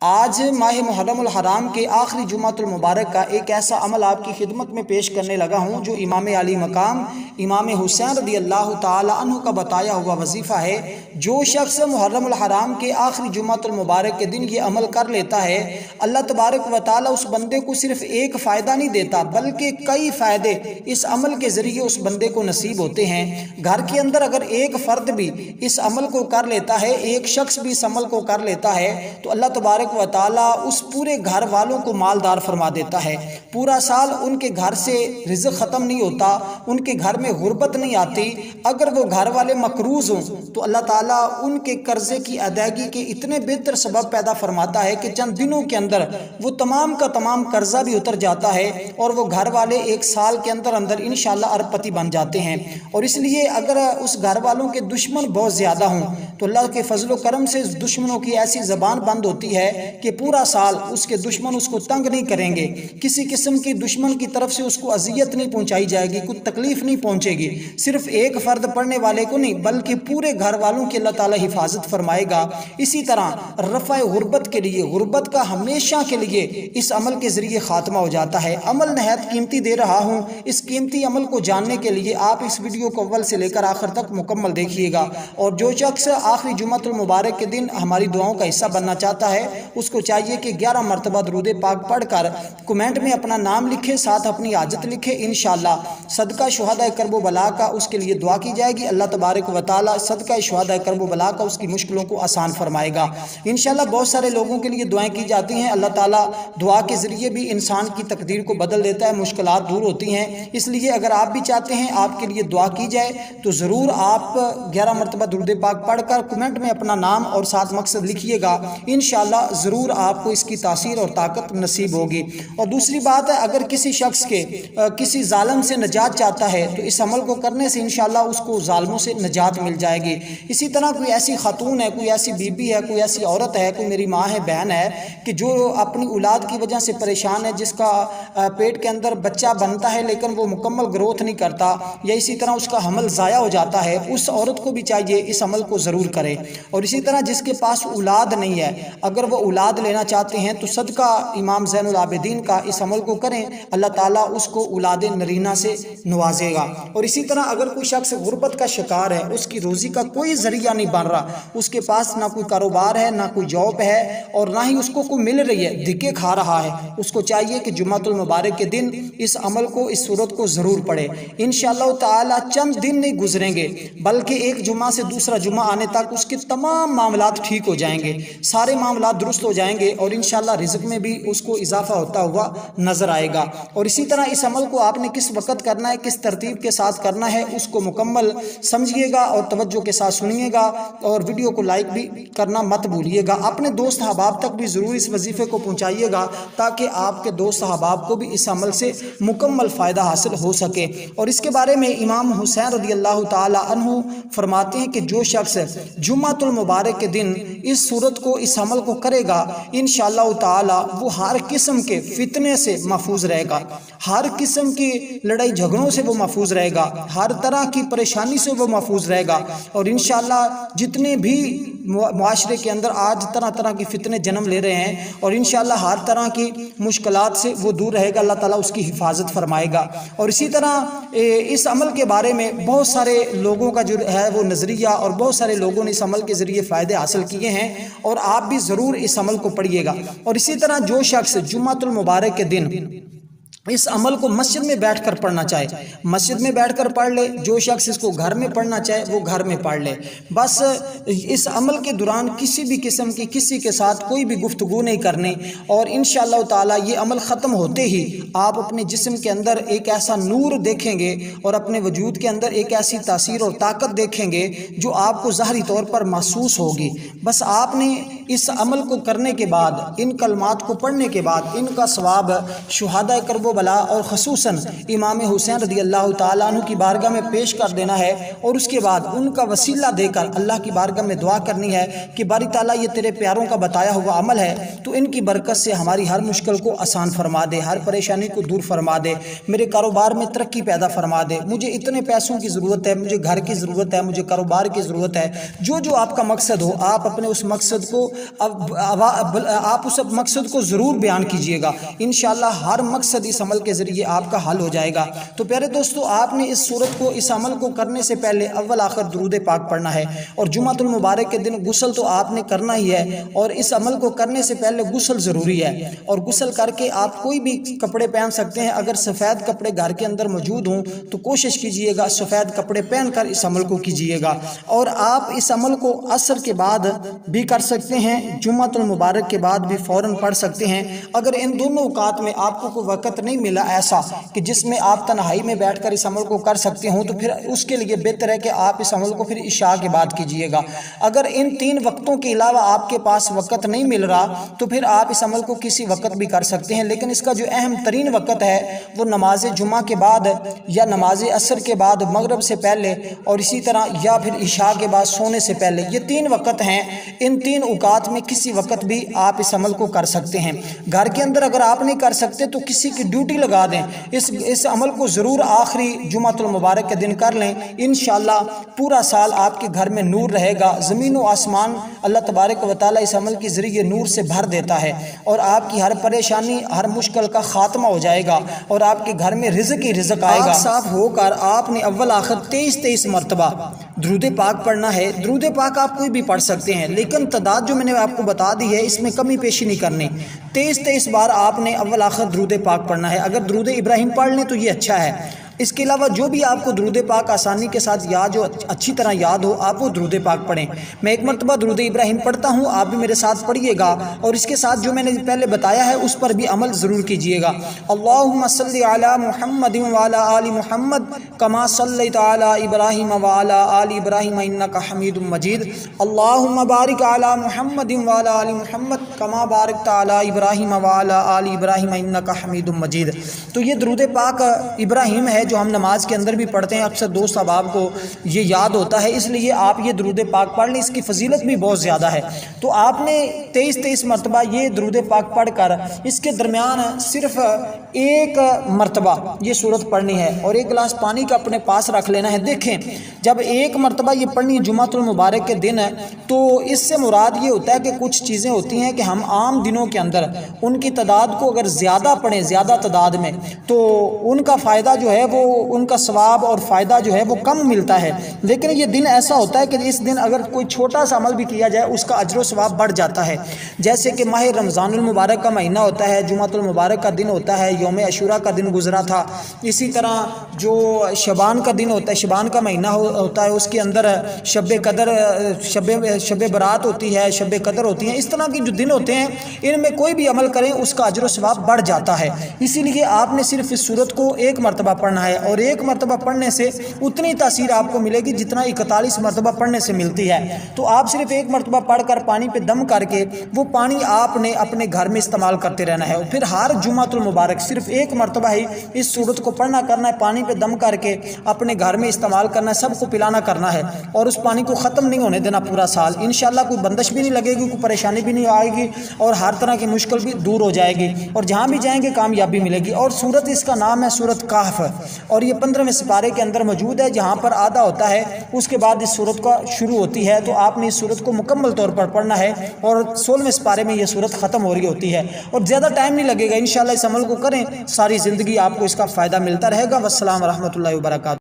आज माह मुहर्रमुल हराम के आखिरी जुमातुल मुबारक का एक ऐसा अमल आपकी खिदमत में पेश करने लगा हूँ जो इमाम अली मकाम इमाम हुसैन रदी अल्लाह ताला अन्हु का बताया हुआ वजीफ़ा है। जो शख्स मुहर्रमुल हराम के आखिरी जुमातुल मुबारक के दिन ये अमल कर लेता है, अल्लाह तबारक व ताला उस बंदे को सिर्फ एक फ़ायदा नहीं देता बल्कि कई फ़ायदे इस अमल के ज़रिए उस बंदे को नसीब होते हैं। घर के अंदर अगर एक फ़र्द भी इस अमल को कर लेता है, एक शख्स भी इस अमल को कर लेता है, तो अल्लाह तबारक व ताला उस पूरे घर वालों को मालदार फरमा देता है। पूरा साल उनके घर से रिज़्क़ ख़त्म नहीं होता, उनके घर में गुर्बत नहीं आती। अगर वो घर वाले मकरूज़ हों तो अल्लाह ताला उनके कर्ज़े की अदायगी के इतने बेहतर सबब पैदा फरमाता है कि चंद दिनों के अंदर वो तमाम का तमाम कर्जा भी उतर जाता है और वो घर वाले एक साल के अंदर अंदर इंशाअल्लाह अरबपति बन जाते हैं। और इसलिए अगर उस घर वालों के दुश्मन बहुत ज़्यादा हों तो अल्लाह के फजल करम से दुश्मनों की ऐसी ज़बान बंद होती है कि पूरा साल उसके दुश्मन उसको तंग नहीं करेंगे, किसी किस्म की दुश्मन की तरफ से उसको अजियत नहीं पहुंचाई जाएगी, कुछ तकलीफ नहीं पहुंचेगी। सिर्फ एक फ़र्द पढ़ने वाले को नहीं बल्कि पूरे घर वालों की अल्लाह ताला हिफाजत फरमाएगा। इसी तरह रफ़ा गुर्बत के लिए, गुर्बत का हमेशा के लिए इस अमल के ज़रिए ख़ात्मा हो जाता है। अमल नहायत कीमती दे रहा हूँ, इस कीमती अमल को जानने के लिए आप इस वीडियो को अव्वल से लेकर आखिर तक मुकम्मल देखिएगा। और जो शख्स आखिरी जुमातुल मुबारक के दिन हमारी दुआओं का हिस्सा बनना चाहता है उसको चाहिए कि 11 मरतबा दुरूद पाक पढ़कर कमेंट में अपना नाम लिखे, साथ अपनी हाजत लिखे। इंशाअल्लाह सदका शुहदा करबो बला का उसके लिए दुआ की जाएगी। अल्लाह तबारक व ताला सदका शुहदा करबो बला का उसकी मुश्किलों को आसान फरमाएगा। इंशाअल्लाह बहुत सारे लोगों के लिए दुआएं की जाती हैं, अल्लाह ताला दुआ के ज़रिए भी इंसान की तकदीर को बदल देता है, मुश्किलात दूर होती हैं। इसलिए अगर आप भी चाहते हैं आपके लिए दुआ की जाए तो ज़रूर आप 11 मरतबा दुरूद पाक पढ़कर कमेंट में अपना नाम और साथ मकसद लिखिएगा। इंशाअल्लाह ज़रूर आपको इसकी तासीर और ताकत नसीब होगी। और दूसरी बात है, अगर किसी शख्स के किसी जालिम से निजात चाहता है तो इस अमल को करने से इंशाअल्लाह उसको जालिमों से निजात मिल जाएगी। इसी तरह कोई ऐसी खातून है, कोई ऐसी बीबी है, कोई ऐसी औरत है, कोई मेरी माँ है, बहन है कि जो अपनी औलाद की वजह से परेशान है, जिसका पेट के अंदर बच्चा बनता है लेकिन वो मुकम्मल ग्रोथ नहीं करता या इसी तरह उसका हमल ज़ाया हो जाता है, उस औरत को भी चाहिए इस अमल को ज़रूर करे। और इसी तरह जिसके पास औलाद नहीं है, अगर वो औलाद लेना चाहते हैं तो सदका इमाम ज़ैनुल आबिदीन का इस अमल को करें, अल्लाह ताला उसको औलाद नरीना से नवाजेगा। और इसी तरह अगर कोई शख्स गुर्बत का शिकार है, उसकी रोज़ी का कोई ज़रिया नहीं बन रहा, उसके पास ना कोई कारोबार है, ना कोई जॉब है और ना ही उसको कोई मिल रही है, धिक्के खा रहा है, उसको चाहिए कि जुमातुल मुबारक के दिन इस अमल को, इस सूरत को ज़रूर पढ़े। इंशाअल्लाह ताला चंद दिन नहीं गुजरेंगे बल्कि एक जुमा से दूसरा जुमा आने तक उसके तमाम मामलात ठीक हो जाएंगे, सारे मामलात दुरुस्त हो जाएंगे और इंशाअल्लाह रिज़्क़ में भी उसको इजाफा होता हुआ नज़र आएगा। और इसी तरह इस अमल को आपने किस वक़्त करना है, किस तरतीब के साथ करना है, उसको मुकम्मल समझिएगा और तवज्जो के साथ सुनिएगा और वीडियो को लाइक भी करना मत भूलिएगा। अपने दोस्त अहबाब तक भी ज़रूर इस वजीफ़े को पहुँचाइएगा ताकि आपके दोस्त अहबाब को भी इस अमल से मुकम्मल फ़ायदा हासिल हो सके। और इसके बारे में इमाम हुसैन रदी अल्लाह ताला अन्हु फरमाते हैं कि जो शख्स जुम्मातुल मुबारक के दिन इस सूरत को, इस अमल को करेगा, इंशाअल्लाह ताला वो हर किस्म के फितने से महफूज रहेगा, हर किस्म की लड़ाई झगड़ों से वो महफूज रहेगा, हर तरह की परेशानी से वो महफूज रहेगा। और इंशाअल्लाह जितने भी मुआशरे के अंदर आज तरह तरह की फितने जन्म ले रहे हैं और इंशाअल्लाह हर तरह की मुश्किलात से वो दूर रहेगा, अल्लाह ताला उसकी हिफाजत फरमाएगा। और इसी तरह इस अमल के बारे में बहुत सारे लोगों का जो है वो नज़रिया और बहुत सारे लोगों ने इस अमल के ज़रिए फ़ायदे हासिल किए हैं और आप भी ज़रूर इस अमल को पढ़िएगा। और इसी तरह जो शख्स जुम्मातुल मुबारक के दिन इस अमल को मस्जिद में बैठकर पढ़ना चाहे, मस्जिद में बैठकर पढ़ ले। जो शख्स इसको घर में पढ़ना चाहे वो घर में पढ़ ले। बस इस अमल के दौरान किसी भी किस्म की किसी के साथ कोई भी गुफ्तगू नहीं करनी और इंशाअल्लाह ताला ये अमल ख़त्म होते ही आप अपने जिस्म के अंदर एक ऐसा नूर देखेंगे और अपने वजूद के अंदर एक ऐसी तासीर और ताकत देखेंगे जो आपको ज़ाहरी तौर पर महसूस होगी। बस आपने इस अमल को करने के बाद, इन कलमात को पढ़ने के बाद इनका सवाब शुहादा करबो बला और ख़ुसूसन इमाम हुसैन रज़ी अल्लाह ताला अन्हु की बारगाह में पेश कर देना है और उसके बाद उनका वसीला देकर अल्लाह की बारगाह में दुआ करनी है कि बारी ताला ये तेरे प्यारों का बताया हुआ अमल है, तो इनकी बरकत से हमारी हर मुश्किल को आसान फरमा दे, हर परेशानी को दूर फरमा दे, मेरे कारोबार में तरक्की पैदा फरमा दे, मुझे इतने पैसों की ज़रूरत है, मुझे घर की ज़रूरत है, मुझे कारोबार की ज़रूरत है। जो जो आपका मकसद हो आप अपने उस मकसद को आप उस मकसद को ज़रूर बयान कीजिएगा। इंशाअल्लाह हर मकसद इस अमल के ज़रिए आपका हल हो जाएगा। तो प्यारे दोस्तों, आपने इस सूरत को, इस अमल को करने से पहले अव्वल आखिर दुरूद पाक पढ़ना है और जुमातुल मुबारक के दिन गुस्ल तो आपने करना ही है और इस अमल को करने से पहले गुस्ल ज़रूरी है। और गुस्ल करके आप कोई भी कपड़े पहन सकते हैं। अगर सफ़ेद कपड़े घर के अंदर मौजूद हों तो कोशिश कीजिएगा सफ़ेद कपड़े पहनकर इस अमल को कीजिएगा। और आप इस अमल को असर के बाद भी कर सकते हैं, जुम्मतुल मुबारक के बाद भी फ़ौरन पढ़ सकते हैं। अगर इन दोनों औकात में आपको कोई वक़्त नहीं मिला ऐसा कि जिसमें आप तन्हाई में बैठकर इस अमल को कर सकते हो, तो फिर उसके लिए बेहतर है कि आप इस अमल को फिर इशा के बाद कीजिएगा। अगर इन 3 वक्तों के अलावा आपके पास वक़्त नहीं मिल रहा तो फिर आप इस अमल को किसी वक़्त भी कर सकते हैं, लेकिन इसका जो अहम तरीन वक़्त है वो नमाज जुमा के बाद या नमाज असर के बाद, मगरिब से पहले और इसी तरह या फिर इशा के बाद सोने से पहले, ये 3 वक़्त हैं। इन 3 औकात में किसी वक़्त भी आप इस अमल को कर सकते हैं। घर के अंदर अगर आप नहीं कर सकते तो किसी की ड्यूटी लगा दें। इस अमल को ज़रूर आखिरी जुमातुल मुबारक के दिन कर लें। इंशाअल्लाह पूरा साल आपके घर में नूर रहेगा। ज़मीन व आसमान अल्लाह तबारक व तआला इस अमल के ज़रिए नूर से भर देता है और आपकी हर परेशानी, हर मुश्किल का ख़ात्मा हो जाएगा और आपके घर में रिज़्क़ ही रिज़्क़ आएगा। साफ होकर आपने अव्वल आखिर 23 मरतबा दुरूद पाक पढ़ना है। दुरूद पाक आप कोई भी पढ़ सकते हैं, लेकिन तादाद जो मैंने आपको बता दी है इसमें कमी पेशी नहीं करनी। 23 बार आपने अव्वल आखिर दुरूद पाक पढ़ना है। अगर दुरूद इब्राहिम पढ़ लें तो ये अच्छा है। इसके अलावा जो भी आपको दुरूद पाक आसानी के साथ याद हो, अच्छी तरह याद हो, आप वो दुरूद पाक पढ़ें। मैं एक मरतबा दुरूद इब्राहिम पढ़ता हूँ, आप भी मेरे साथ पढ़िएगा और इसके साथ जो मैंने पहले बताया है उस पर भी अमल ज़रूर कीजिएगा। अल्लाहुम्मा सल्लि अला मुहम्मदिन व अला आलि मुहम्मद कमा सल्लैता अला इब्राहिम व अला आलि इब्राहिम इन्नका हमीदुम मजीद। अल्लाहुम्मा बारिक अला मुहम्मदिन व अला आलि मुहम्मद कमा बारकता अला इब्राहिम व अला आलि इब्राहिम इन्नका हमीदुम मजीद। तो ये दुरूद पाक इब्राहिम है जो हम नमाज के अंदर भी पढ़ते हैं। अक्सर दोस्त अहबाब को ये याद होता है, इसलिए आप ये दुरूद पाक पढ़ लें। इसकी फजीलत भी बहुत ज़्यादा है। तो आपने 23 मरतबा ये दुरूद पाक पढ़ कर इसके दरमियान सिर्फ एक मरतबा ये सूरत पढ़नी है और एक गिलास पानी का अपने पास रख लेना है। देखें, जब एक मरतबा ये पढ़नी जुमातुल मुबारक के दिन है तो इससे मुराद ये होता है कि कुछ चीज़ें होती हैं कि हम आम दिनों के अंदर उनकी तादाद को अगर ज़्यादा पढ़ें, ज़्यादा तादाद में, तो उनका फ़ायदा जो है वो, उनका सवाब और फ़ायदा जो है वो कम मिलता है। लेकिन ये दिन ऐसा होता है कि इस दिन अगर कोई छोटा सा अमल भी किया जाए उसका अजर व सवाब बढ़ जाता है। जैसे कि माह रमज़ानुल मुबारक का महीना होता है, जुमातुल मुबारक का दिन होता है, यौम अशूरा का दिन गुजरा था। इसी तरह जो शबान का दिन होता है, शबान का महीना होता है, उसके अंदर शब कदर, शब बरात होती है, शब कदर होती है। इस तरह के जो दिन होते हैं इनमें कोई भी अमल करें उसका अजर व सवाब बढ़ जाता है। इसीलिए आपने सिर्फ इस सूरत को एक मरतबा पढ़ना है और एक मरतबा पढ़ने से उतनी तासीर आपको मिलेगी जितना 41 मरतबा पढ़ने से मिलती है। तो आप सिर्फ एक मरतबा पढ़कर पानी पे दम करके वो पानी आपने अपने घर में इस्तेमाल करते रहना है। फिर हर जुमातुल मुबारक सिर्फ एक मरतबा ही इस सूरत को पढ़ना करना है, पानी पे दम करके अपने घर में इस्तेमाल करना है, सबको पिलाना करना है और उस पानी को ख़त्म नहीं होने देना पूरा साल। इंशाअल्लाह कोई बंदिश भी नहीं लगेगी, कोई परेशानी भी नहीं आएगी और हर तरह की मुश्किल भी दूर हो जाएगी और जहाँ भी जाएंगे कामयाबी मिलेगी। और सूरत इसका नाम है सूरत काफ और ये 15वें सिपारे के अंदर मौजूद है, जहाँ पर आधा होता है उसके बाद इस सूरत का शुरू होती है। तो आपने इस सूरत को मुकम्मल तौर पर पढ़ना है और 16वें सिपारे में ये सूरत ख़त्म हो रही होती है और ज़्यादा टाइम नहीं लगेगा। इंशाअल्लाह इस अमल को करें, सारी ज़िंदगी आपको इसका फ़ायदा मिलता रहेगा। वस्सलाम रहमतुल्लाहि व बरकातहू।